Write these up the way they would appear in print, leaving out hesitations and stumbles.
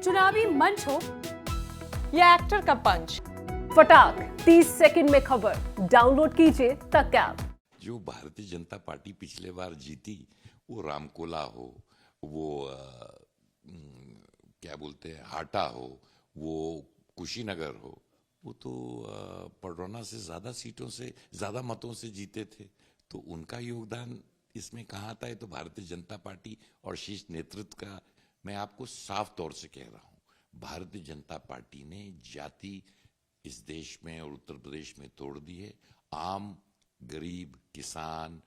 चुनावी मंच हो या एक्टर का पंच, फटाक 30 सेकंड में खबर डाउनलोड कीजिए तक ऐप। जो भारतीय जनता पार्टी पिछले बार जीती, वो रामकोला हो, वो क्या बोलते हैं हाटा हो, वो कुशीनगर हो, वो तो पडरौना से ज्यादा सीटों से, ज्यादा मतों से जीते थे। तो उनका योगदान इसमें कहाँ था? ये तो भारतीय जनता पार्टी और शीर्ष नेतृत्व का। मैं आपको साफ तौर से कह रहा हूं, भारतीय जनता पार्टी ने जाति इस देश में और उत्तर प्रदेश में तोड़ दी है। आम, गरीब, किसान,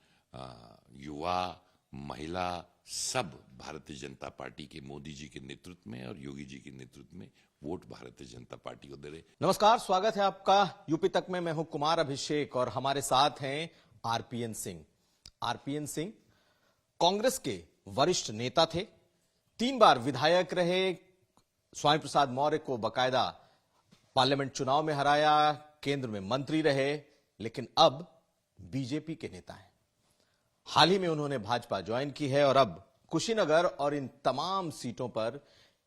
युवा, महिला, सब भारतीय जनता पार्टी के, मोदी जी के नेतृत्व में और योगी जी के नेतृत्व में वोट भारतीय जनता पार्टी को दे रहे। नमस्कार, स्वागत है आपका यूपी तक में। मैं हूं कुमार अभिषेक और हमारे साथ हैं आरपीएन सिंह। आरपीएन सिंह कांग्रेस के वरिष्ठ नेता थे, 3 बार विधायक रहे, स्वामी प्रसाद मौर्य को बकायदा पार्लियामेंट चुनाव में हराया, केंद्र में मंत्री रहे, लेकिन अब बीजेपी के नेता हैं। हाल ही में उन्होंने भाजपा ज्वाइन की है और अब कुशीनगर और इन तमाम सीटों पर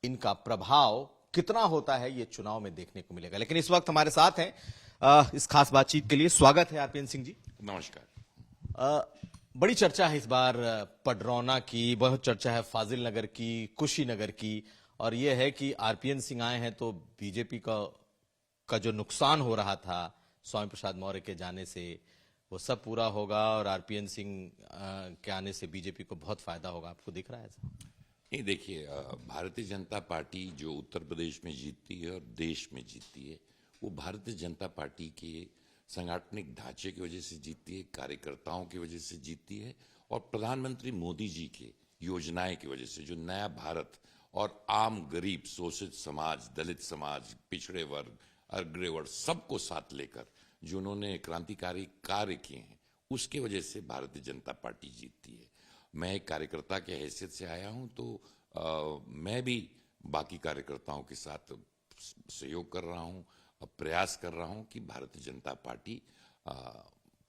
इनका प्रभाव कितना होता है ये चुनाव में देखने को मिलेगा। लेकिन इस वक्त हमारे साथ हैं इस खास बातचीत के लिए स्वागत है आरपीएन सिंह जी। नमस्कार। बड़ी चर्चा है इस बार पडरौना की, बहुत चर्चा है फाजिल नगर की, कुशीनगर की, और यह है कि आरपीएन सिंह आए हैं तो बीजेपी का जो नुकसान हो रहा था स्वामी प्रसाद मौर्य के जाने से, वो सब पूरा होगा और आरपीएन सिंह के आने से बीजेपी को बहुत फायदा होगा। आपको दिख रहा है ऐसा? नहीं, देखिए, भारतीय जनता पार्टी जो उत्तर प्रदेश में जीतती है और देश में जीतती है, वो भारतीय जनता पार्टी के सांगठनिक ढांचे की वजह से जीतती है, कार्यकर्ताओं की वजह से जीतती है और प्रधानमंत्री मोदी जी के योजनाएं की वजह से। जो नया भारत और आम गरीब, शोषित समाज, दलित समाज, पिछड़े वर्ग, अग्रणी वर्ग, सबको साथ लेकर जो उन्होंने क्रांतिकारी कार्य किए हैं, उसके वजह से भारतीय जनता पार्टी जीतती है। मैं एक कार्यकर्ता के हैसियत से आया हूं, तो मैं भी बाकी कार्यकर्ताओं के साथ सहयोग कर रहा हूं, प्रयास कर रहा हूं कि भारतीय जनता पार्टी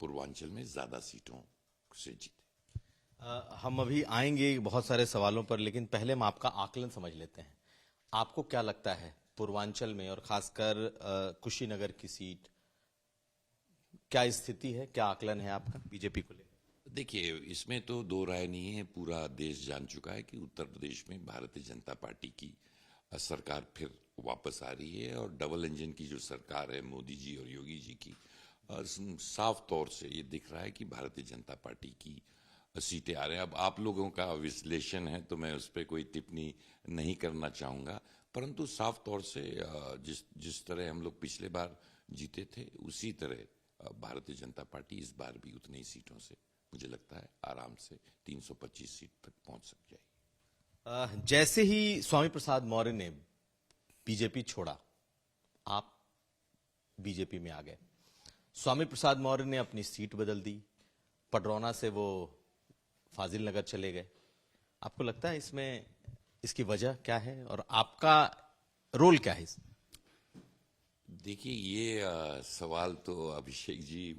पूर्वांचल में ज्यादा सीटों से जीते। हम अभी आएंगे बहुत सारे सवालों पर, लेकिन पहले हम आपका आकलन समझ लेते हैं। आपको क्या लगता है पूर्वांचल में और खासकर कुशीनगर की सीट, क्या स्थिति है, क्या आकलन है आपका बीजेपी को लेकर? देखिए, इसमें तो दो राय नहीं है। पूरा देश जान चुका है कि उत्तर प्रदेश में भारतीय जनता पार्टी की सरकार फिर वापस आ रही है और डबल इंजन की जो सरकार है मोदी जी और योगी जी की, साफ तौर से ये दिख रहा है कि भारतीय जनता पार्टी की सीटें आ रहे हैं। अब आप लोगों का विश्लेषण है तो मैं उस पर कोई टिप्पणी नहीं करना चाहूंगा, परंतु साफ तौर से जिस तरह हम लोग पिछले बार जीते थे, उसी तरह भारतीय जनता पार्टी इस बार भी उतनी सीटों से, मुझे लगता है, आराम से 325 सीट तक पहुंच सक जाएगी। जैसे ही स्वामी प्रसाद मौर्य ने बीजेपी छोड़ा, आप बीजेपी में आ गए। स्वामी प्रसाद मौर्य ने अपनी सीट बदल दी, पडरौना से वो फाजिल नगर चले गए। आपको लगता है इसमें इसकी वजह क्या है और आपका रोल क्या है इसमें? देखिए, ये सवाल तो अभिषेक जी,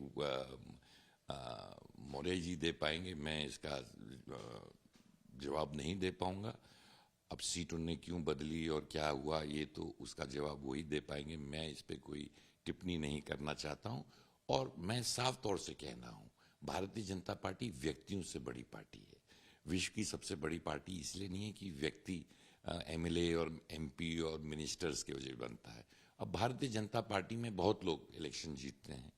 मौर्य जी दे पाएंगे, मैं इसका जवाब नहीं दे पाऊंगा। अब सीट उन्होंने क्यों बदली और क्या हुआ, ये तो उसका जवाब वही दे पाएंगे। मैं इस पे कोई टिप्पणी नहीं करना चाहता हूं। और मैं साफ तौर से कहना हूं, भारतीय जनता पार्टी व्यक्तियों से बड़ी पार्टी है। विश्व की सबसे बड़ी पार्टी इसलिए नहीं है कि व्यक्ति एमएलए और एमपी और मिनिस्टर्स के वजह बनता है। अब भारतीय जनता पार्टी में बहुत लोग इलेक्शन जीतते हैं,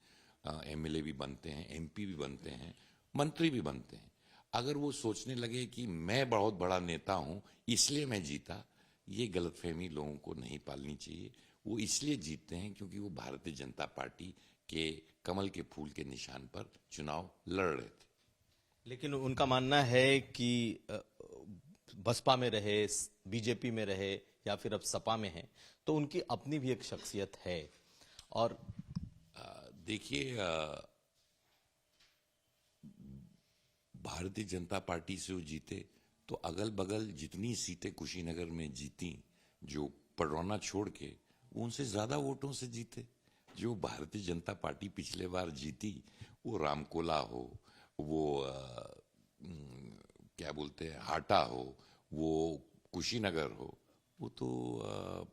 एमएलए भी बनते हैं, एमपी भी बनते हैं, मंत्री भी बनते हैं। अगर वो सोचने लगे कि मैं बहुत बड़ा नेता हूं इसलिए मैं जीता, ये गलतफहमी लोगों को नहीं पालनी चाहिए। वो इसलिए जीतते हैं क्योंकि वो भारतीय जनता पार्टी के कमल के फूल के निशान पर चुनाव लड़ रहे थे। लेकिन उनका मानना है कि बसपा में रहे, बीजेपी में रहे या फिर अब सपा में है, तो उनकी अपनी भी एक शख्सियत है। और देखिए, भारतीय जनता पार्टी से वो जीते तो अगल बगल जितनी सीटें कुशीनगर में जीती, जो पडरौना छोड़ के, वो उनसे ज्यादा वोटों से जीते। जो भारतीय जनता पार्टी पिछले बार जीती, वो रामकोला हो, वो क्या बोलते हैं हाटा हो, वो कुशीनगर हो, वो तो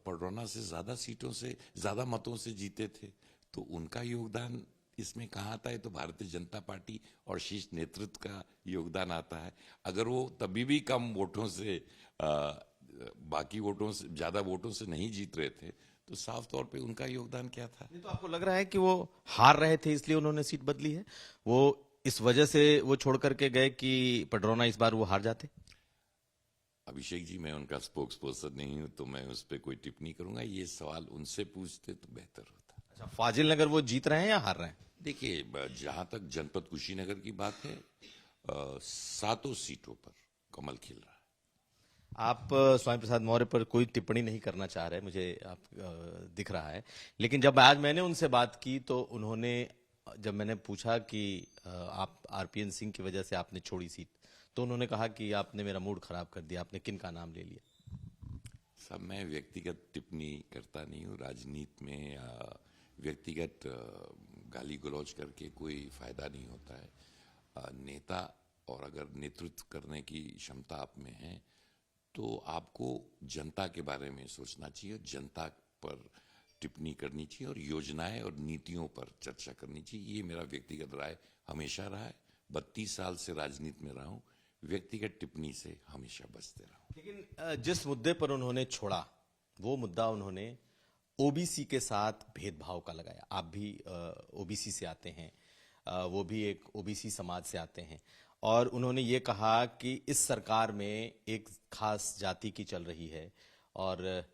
पडरौना से ज्यादा सीटों से, ज्यादा मतों से जीते थे, तो उनका योगदान इसमें कहाँ आता है? तो भारतीय जनता पार्टी और शीर्ष नेतृत्व का योगदान आता है। अगर वो तभी भी कम वोटों से, बाकी वोटों से, ज्यादा वोटों से नहीं जीत रहे थे, तो साफ तौर पे उनका योगदान क्या था? ये तो आपको लग रहा है कि वो हार रहे थे इसलिए उन्होंने सीट बदली है? वो इस वजह से वो छोड़ करके गए कि पडरौना इस बार वो हार जाते? अभिषेक जी, मैं उनका स्पोक्स पर्सन नहीं हूं, तो मैं उस पर कोई टिप्पणी करूंगा। ये सवाल उनसे पूछते तो बेहतर होता। अच्छा, फाजिल नगर वो जीत रहे हैं या हार रहे हैं? देखिए, जहां तक जनपद कुशीनगर की बात है, 7 सीटों पर कमल खिल रहा है। आप स्वामी प्रसाद मौर्य पर कोई टिप्पणी नहीं करना चाह रहे, मुझे आप दिख रहा है। लेकिन जब आज मैंने उनसे बात की तो उन्होंने, जब मैंने पूछा कि आप आरपीएन सिंह की वजह से आपने छोड़ी सीट, तो उन्होंने कहा कि आपने मेरा मूड खराब कर दिया, आपने किन का नाम ले लिया? सब मैं व्यक्तिगत टिप्पणी करता नहीं हूँ। राजनीति में व्यक्तिगत गाली गलौज करके कोई फायदा नहीं होता है। नेता, और अगर नेतृत्व करने की क्षमता आप में है, तो आपको जनता के बारे में सोचना चाहिए, जनता पर टिप्पणी करनी चाहिए और योजनाएं और नीतियों पर चर्चा करनी चाहिए। ये मेरा व्यक्तिगत राय हमेशा रहा है। 32 साल से राजनीति में रहा हूं, व्यक्तिगत टिप्पणी से हमेशा बचते रहा हूं। लेकिन जिस मुद्दे पर उन्होंने छोड़ा, वो मुद्दा उन्होंने ओबीसी के साथ भेदभाव का लगाया। आप भी ओबीसी से आते हैं, वो भी एक ओबीसी समाज से आते हैं, और उन्होंने ये कहा कि इस सरकार में एक खास जाति की चल रही है, और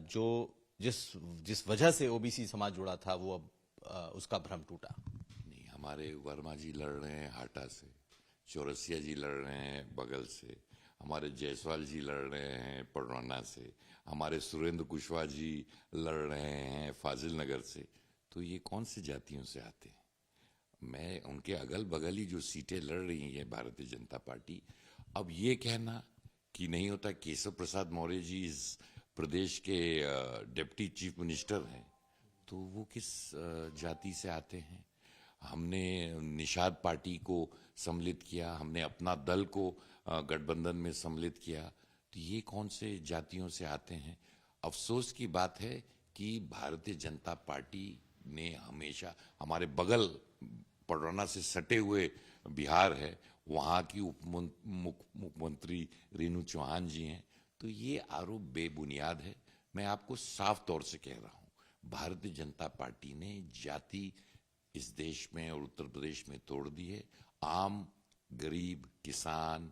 जो जिस वजह से ओबीसी समाज जुड़ा था, वो अब उसका भ्रम टूटा। नहीं, हमारे वर्मा जी लड़ रहे हैं हाटा से, चौरसिया जी लड़ रहे हैं बगल से, हमारे जायसवाल जी लड़ रहे हैं पडरौना से, हमारे सुरेंद्र कुशवाहा जी लड़ रहे हैं फाजिल नगर से। तो ये कौन सी जातियों से आते हैं? मैं उनके अगल बगल ही जो सीटें लड़ रही है भारतीय जनता पार्टी, अब ये कहना कि नहीं होता, केशव प्रसाद मौर्य जी इस प्रदेश के डिप्टी चीफ मिनिस्टर हैं, तो वो किस जाति से आते हैं? हमने निषाद पार्टी को सम्मिलित किया, हमने अपना दल को गठबंधन में सम्मिलित किया, तो ये कौन से जातियों से आते हैं? अफसोस की बात है कि भारतीय जनता पार्टी ने हमेशा, हमारे बगल पडरौना से सटे हुए बिहार है, वहां की मुख्यमंत्री रेणु चौहान जी हैं, तो ये आरोप बेबुनियाद है। मैं आपको साफ तौर से कह रहा हूं, भारतीय जनता पार्टी ने जाति इस देश में और उत्तर प्रदेश में तोड़ दी है। आम, गरीब, किसान,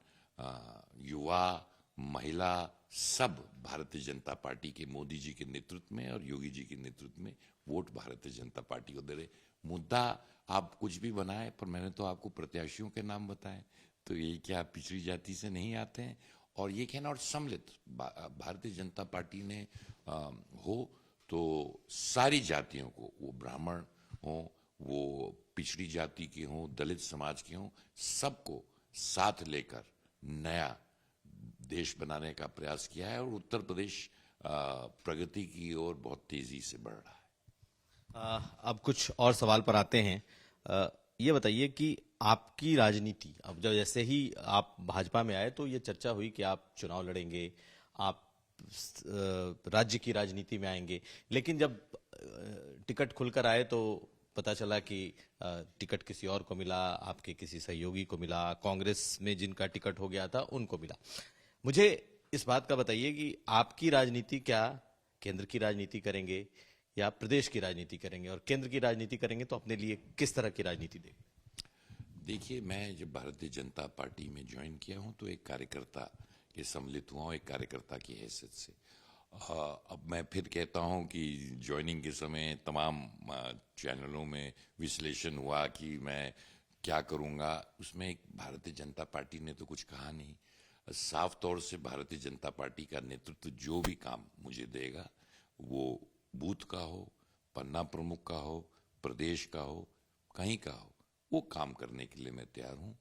युवा, महिला, सब भारतीय जनता पार्टी के, मोदी जी के नेतृत्व में और योगी जी के नेतृत्व में वोट भारतीय जनता पार्टी को दे रहे। मुद्दा आप कुछ भी बनाए, पर मैंने तो आपको प्रत्याशियों के नाम बताए, तो ये क्या पिछड़ी जाति से नहीं आते हैं? और ये कहना, और सम्मिलित भारतीय जनता पार्टी ने हो तो सारी जातियों को, वो ब्राह्मण हो, वो पिछड़ी जाति के हों, दलित समाज के हों, सबको साथ लेकर नया देश बनाने का प्रयास किया है, और उत्तर प्रदेश प्रगति की ओर बहुत तेजी से बढ़ रहा है। अब कुछ और सवाल पर आते हैं। ये बताइए कि आपकी राजनीति, अब जब जैसे ही आप भाजपा में आए तो ये चर्चा हुई कि आप चुनाव लड़ेंगे, आप राज्य की राजनीति में आएंगे, लेकिन जब टिकट खुलकर आए तो पता चला कि टिकट किसी और को मिला, आपके किसी सहयोगी को मिला, कांग्रेस में जिनका टिकट हो गया था उनको मिला। मुझे इस बात का बताइए कि आपकी राजनीति क्या केंद्र की राजनीति करेंगे या प्रदेश की राजनीति करेंगे, और केंद्र की राजनीति करेंगे तो अपने लिए किस तरह की राजनीति देंगे? देखिए, मैं जब भारतीय जनता पार्टी में ज्वाइन किया हूं तो एक कार्यकर्ता के सम्मिलित हुआ हूं, एक कार्यकर्ता की हैसियत से। अब मैं फिर कहता हूं कि ज्वाइनिंग के समय तमाम चैनलों में विश्लेषण हुआ कि मैं क्या करूंगा, उसमें एक भारतीय जनता पार्टी ने तो कुछ कहा नहीं। साफ तौर से भारतीय जनता पार्टी का नेतृत्व जो भी काम मुझे देगा, वो बूथ का हो, पन्ना प्रमुख का हो, प्रदेश का हो, कहीं का हो, वो काम करने के लिए मैं तैयार हूं।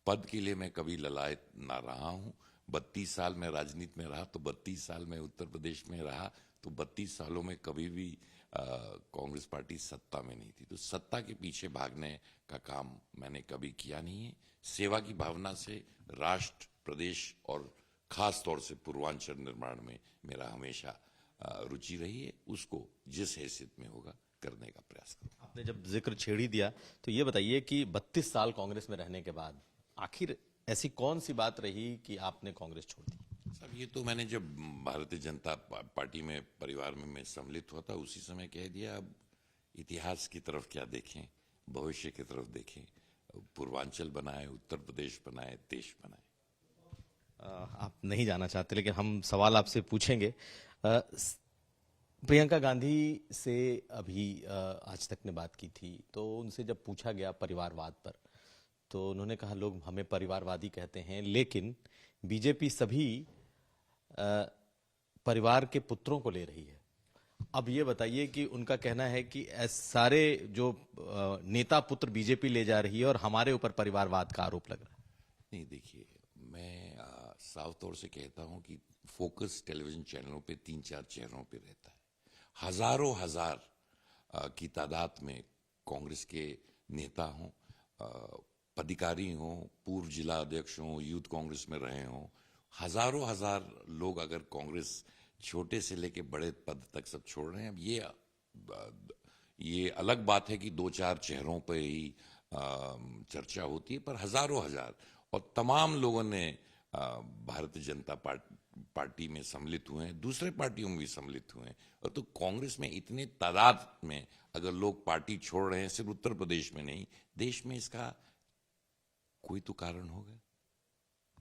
पद के लिए मैं कभी ललायत ना रहा हूं। 32 साल में राजनीति में रहा, तो 32 साल में उत्तर प्रदेश में रहा, तो 32 सालों में कभी भी कांग्रेस पार्टी सत्ता में नहीं थी, तो सत्ता के पीछे भागने का काम मैंने कभी किया नहीं है। सेवा की भावना से राष्ट्र, प्रदेश और खास तौर से पूर्वांचल निर्माण में मेरा हमेशा रुचि रही है। उसको जिस हैसियत में होगा करने का प्रयास करूँ। आपने जब जिक्र छेड़ ही दिया तो ये बताइए कि 32 साल कांग्रेस में रहने के बाद आखिर ऐसी कौन सी बात रही कि आपने कांग्रेस छोड़ दी? साहब, ये तो मैंने जब भारतीय जनता पार्टी में परिवार में मैं सम्मिलित हुआ था उसी समय कह दिया। अब इतिहास की तरफ क्या देखें, भविष्य की तरफ देखें। पूर्वांचल बनाए, उत्तर प्रदेश बनाए, देश बनाए। आप नहीं जाना चाहते लेकिन हम सवाल आपसे पूछेंगे। प्रियंका गांधी से अभी आज तक ने बात की थी तो उनसे जब पूछा गया परिवारवाद पर तो उन्होंने कहा लोग हमें परिवारवादी कहते हैं लेकिन बीजेपी सभी परिवार के पुत्रों को ले रही है। अब ये बताइए कि उनका कहना है कि सारे जो नेता पुत्र बीजेपी ले जा रही है और हमारे ऊपर परिवारवाद का आरोप लग रहा है। नहीं, देखिए, मैं साफ तौर से कहता हूं कि फोकस टेलीविजन चैनलों पे 3-4 चेहरों पे रहता है। हजारों हजार की तादाद में कांग्रेस के नेता हों, पदाधिकारी हों, पूर्व जिला अध्यक्ष हों, यूथ कांग्रेस में रहे हों, हजारों हजार लोग अगर कांग्रेस छोटे से लेके बड़े पद तक सब छोड़ रहे हैं। अब ये अलग बात है कि 2-4 चेहरों पे ही चर्चा होती है, पर हजारों हजार और तमाम लोगों ने भारतीय जनता पार्टी में सम्मिलित हुए हैं, दूसरे पार्टियों में भी सम्मिलित हुए हैं। और तो कांग्रेस में इतने तादाद में अगर लोग पार्टी छोड़ रहे हैं, सिर्फ उत्तर प्रदेश में नहीं, देश में, इसका कोई तो कारण होगा।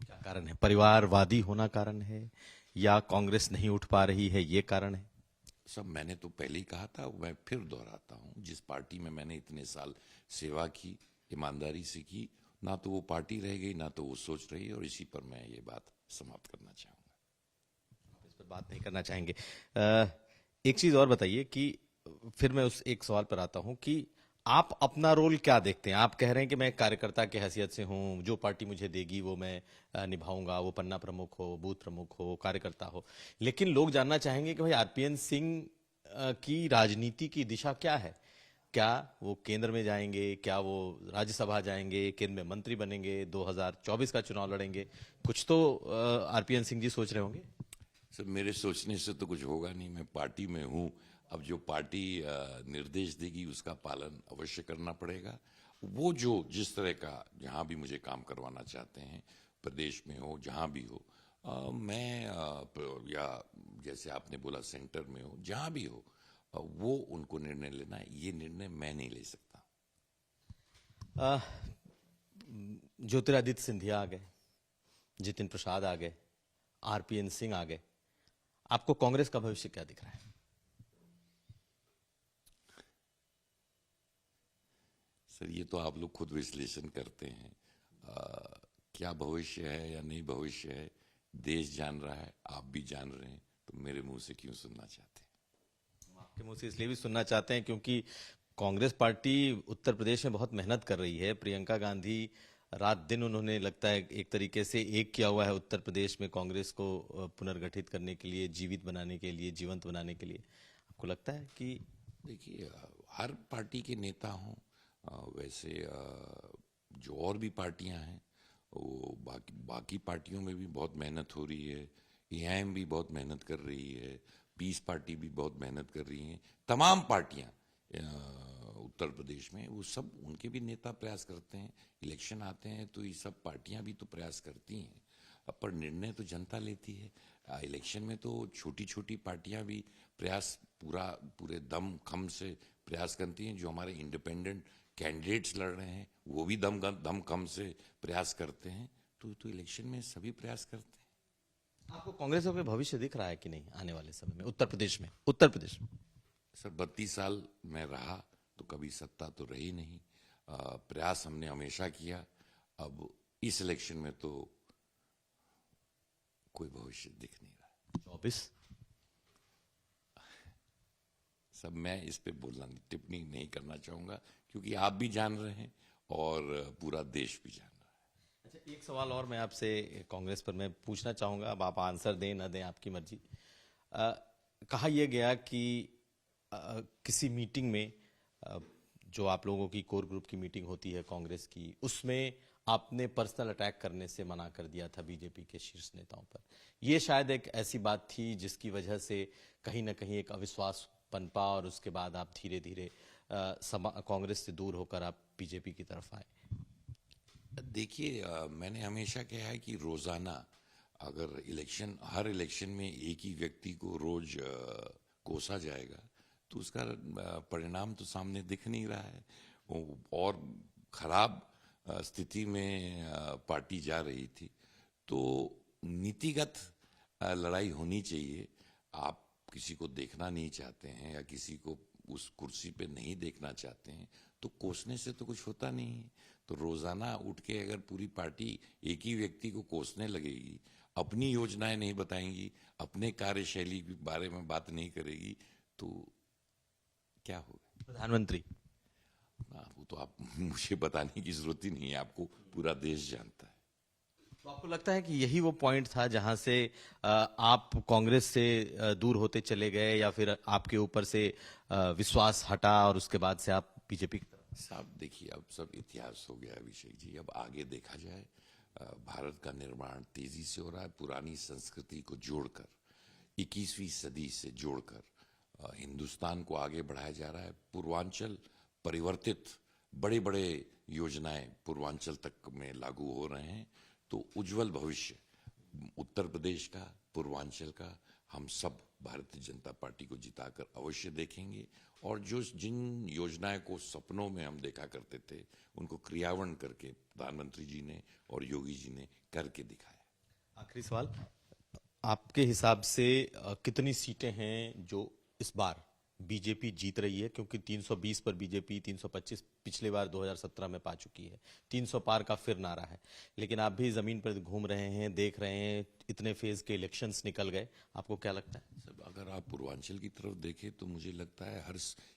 क्या कारण है? परिवारवादी होना कारण है या कांग्रेस नहीं उठ पा रही है ये कारण है? सब मैंने तो पहले ही कहा था, मैं फिर दोहराता हूं, जिस पार्टी में मैंने इतने साल सेवा की, ईमानदारी से की, ना तो वो पार्टी रह गई ना तो वो सोच रही है, और इसी पर मैं ये बात समाप्त करना चाहूंगा। इस पर बात नहीं करना चाहेंगे। एक चीज और बताइए कि फिर मैं उस एक सवाल पर आता हूं कि आप अपना रोल क्या देखते हैं? आप कह रहे हैं कि मैं कार्यकर्ता की हैसियत से हूं, जो पार्टी मुझे देगी वो मैं निभाऊंगा, वो पन्ना प्रमुख हो, बूथ प्रमुख हो, कार्यकर्ता हो, लेकिन लोग जानना चाहेंगे कि भाई आरपीएन सिंह की राजनीति की दिशा क्या है? क्या वो केंद्र में जाएंगे? क्या वो राज्यसभा जाएंगे? केंद्र में मंत्री बनेंगे? 2024 का चुनाव लड़ेंगे? कुछ तो आरपीएन सिंह जी सोच रहे होंगे। सर, मेरे सोचने से तो कुछ होगा नहीं। मैं पार्टी में हूं, अब जो पार्टी निर्देश देगी उसका पालन अवश्य करना पड़ेगा। वो जो जिस तरह का जहां भी मुझे काम करवाना चाहते हैं, प्रदेश में हो, जहां भी हो, मैं या जैसे आपने बोला सेंटर में हो, जहां भी हो, वो उनको निर्णय लेना है। ये निर्णय मैं नहीं ले सकता। ज्योतिरादित्य सिंधिया आ गए, जितिन प्रसाद आ गए, आरपीएन सिंह आ गए, आपको कांग्रेस का भविष्य क्या दिख रहा है? सर, ये तो आप लोग खुद विश्लेषण करते हैं। क्या भविष्य है या नहीं भविष्य है, देश जान रहा है, आप भी जान रहे हैं, तो मेरे मुंह से क्यों सुनना चाहते हैं? आपके मुंह से इसलिए भी सुनना चाहते हैं क्योंकि कांग्रेस पार्टी उत्तर प्रदेश में बहुत मेहनत कर रही है। प्रियंका गांधी रात दिन उन्होंने लगता है एक तरीके से एक किया हुआ है उत्तर प्रदेश में कांग्रेस को पुनर्गठित करने के लिए, जीवित बनाने के लिए, जीवंत बनाने के लिए। आपको लगता है कि देखिए, हर पार्टी के नेता हों, वैसे जो और भी पार्टियां हैं वो बाकी पार्टियों में भी बहुत मेहनत हो रही है। एआईएम भी बहुत मेहनत कर रही है, पीस पार्टी भी बहुत मेहनत कर रही हैं। तमाम पार्टियां उत्तर प्रदेश में, वो सब, उनके भी नेता प्रयास करते हैं। इलेक्शन आते हैं तो ये सब पार्टियां भी तो प्रयास करती हैं, पर निर्णय तो जनता लेती है। इलेक्शन में तो छोटी छोटी पार्टियां भी प्रयास पूरे दम खम से प्रयास करती हैं। जो हमारे इंडिपेंडेंट कैंडिडेट्स लड़ रहे हैं वो भी दम खम से प्रयास करते हैं। तो इलेक्शन में सभी प्रयास करते हैं। आपको कांग्रेस का भविष्य दिख रहा है कि नहीं आने वाले समय में उत्तर प्रदेश में? उत्तर प्रदेश में सर, 32 साल में रहा तो कभी सत्ता तो रही नहीं। प्रयास हमने हमेशा किया। अब इस इलेक्शन में तो कोई भविष्य दिख नहीं रहा। 24 सब मैं इस पे टिप्पणी नहीं करना चाहूंगा क्योंकि आप भी जान रहे हैं और पूरा देश भी जान रहा है। अच्छा, एक सवाल और मैं आपसे कांग्रेस पर मैं पूछना चाहूंगा, अब आप आंसर दें ना दें आपकी मर्जी। कहा यह गया कि किसी मीटिंग में जो आप लोगों की कोर ग्रुप की मीटिंग होती है कांग्रेस की, उसमें आपने पर्सनल अटैक करने से मना कर दिया था बीजेपी के शीर्ष नेताओं पर। ये शायद एक ऐसी बात थी जिसकी वजह से कहीं ना कहीं एक अविश्वास पनपा और उसके बाद आप धीरे धीरे कांग्रेस से दूर होकर आप बीजेपी की तरफ आए। देखिए, मैंने हमेशा कहा है कि रोजाना अगर हर इलेक्शन में एक ही व्यक्ति को रोज कोसा जाएगा तो उसका परिणाम तो सामने दिख नहीं रहा है और खराब स्थिति में पार्टी जा रही थी। तो नीतिगत लड़ाई होनी चाहिए। आप किसी को देखना नहीं चाहते हैं या किसी को उस कुर्सी पे नहीं देखना चाहते हैं तो कोसने से तो कुछ होता नहीं है। तो रोजाना उठ के अगर पूरी पार्टी एक ही व्यक्ति को कोसने लगेगी, अपनी योजनाएं नहीं बताएंगी, अपने कार्यशैली के बारे में बात नहीं करेगी तो क्या होगा? प्रधानमंत्री वो तो आप मुझे बताने की जरूरत ही नहीं है, आपको पूरा देश जानता है। तो आपको लगता है कि यही वो पॉइंट था जहां से आप कांग्रेस से दूर होते चले गए या फिर आपके ऊपर से विश्वास हटा और उसके बाद से आप बीजेपी की तरफ? साहब देखिए, अब सब इतिहास हो गया अभिषेक जी। अब आगे देखा जाए। भारत का निर्माण तेजी से हो रहा है। पुरानी संस्कृति को जोड़कर 21वीं सदी से जोड़कर हिंदुस्तान को आगे बढ़ाया जा रहा है। पूर्वांचल परिवर्तित, बड़े बड़े योजनाएं पूर्वांचल तक में लागू हो रहे हैं। तो उज्जवल भविष्य उत्तर प्रदेश का, पूर्वांचल का हम सब भारतीय जनता पार्टी को जिताकर अवश्य देखेंगे। और जिन योजनाएं को सपनों में हम देखा करते थे उनको क्रियान्वयन करके प्रधानमंत्री जी ने और योगी जी ने करके दिखाया। आखिरी सवाल, आपके हिसाब से कितनी सीटें हैं जो इस बार बीजेपी जीत रही है? क्योंकि 320 पर बीजेपी 325 पिछले बार 2017 में पा चुकी है। 300 पार का फिर नारा है, लेकिन आप भी जमीन पर घूम रहे हैं, देख रहे हैं, इतने फेज के इलेक्शंस निकल गए, आपको क्या लगता है? सब अगर आप पूर्वांचल की तरफ देखें तो मुझे लगता है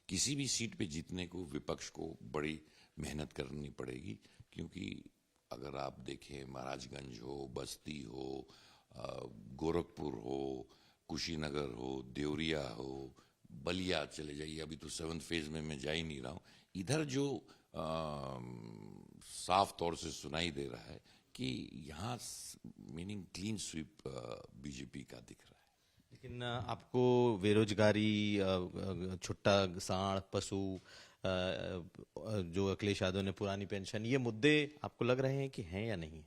किसी भी सीट पे जीतने को विपक्ष को बड़ी मेहनत करनी पड़ेगी। क्योंकि अगर आप देखें, महाराजगंज हो, बस्ती हो, गोरखपुर हो, कुशीनगर हो, देवरिया हो, बलिया चले जाइए, अभी तो 7th फेज में मैं जा ही नहीं रहा हूँ। इधर जो साफ तौर से सुनाई दे रहा है कि यहाँ मीनिंग क्लीन स्वीप बीजेपी का दिख रहा है। लेकिन आपको बेरोजगारी, छुट्टा साढ़, पशु, जो अखिलेश यादव ने पुरानी पेंशन, ये मुद्दे आपको लग रहे हैं कि हैं या नहीं?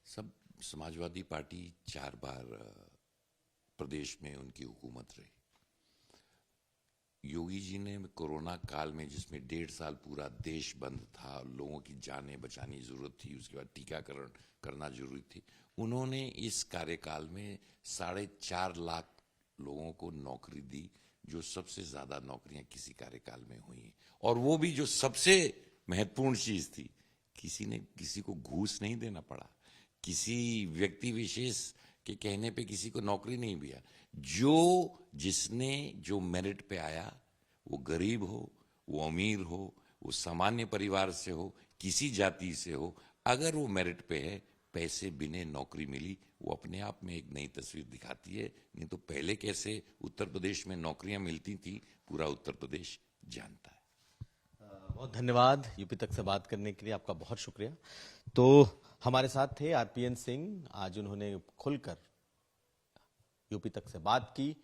सब समाजवादी पार्टी 4 बार प्रदेश में उनकी हुकूमत रही। योगी जी ने कोरोना काल में, जिसमें 1.5 साल पूरा देश बंद था, लोगों की जानें बचानी जरूरत थी, उसके बाद टीकाकरण करना जरूरी थी, उन्होंने इस कार्यकाल में 4.5 लाख लोगों को नौकरी दी, जो सबसे ज्यादा नौकरियां किसी कार्यकाल में हुई। और वो भी जो सबसे महत्वपूर्ण चीज थी, किसी को घूस नहीं देना पड़ा, किसी व्यक्ति विशेष के कहने पे किसी को नौकरी नहीं दिया। जिसने जो मेरिट पे आया, वो गरीब हो, वो अमीर हो, वो सामान्य परिवार से हो, किसी जाति से हो, अगर वो मेरिट पे है, पैसे बिना नौकरी मिली, वो अपने आप में एक नई तस्वीर दिखाती है। नहीं तो पहले कैसे उत्तर प्रदेश में नौकरियां मिलती थी, पूरा उत्तर प्रदेश जानता है। बहुत धन्यवाद यूपी तक से बात करने के लिए, आपका बहुत शुक्रिया। तो हमारे साथ थे आरपीएन सिंह। आज उन्होंने खुलकर यूपी तक से बात की।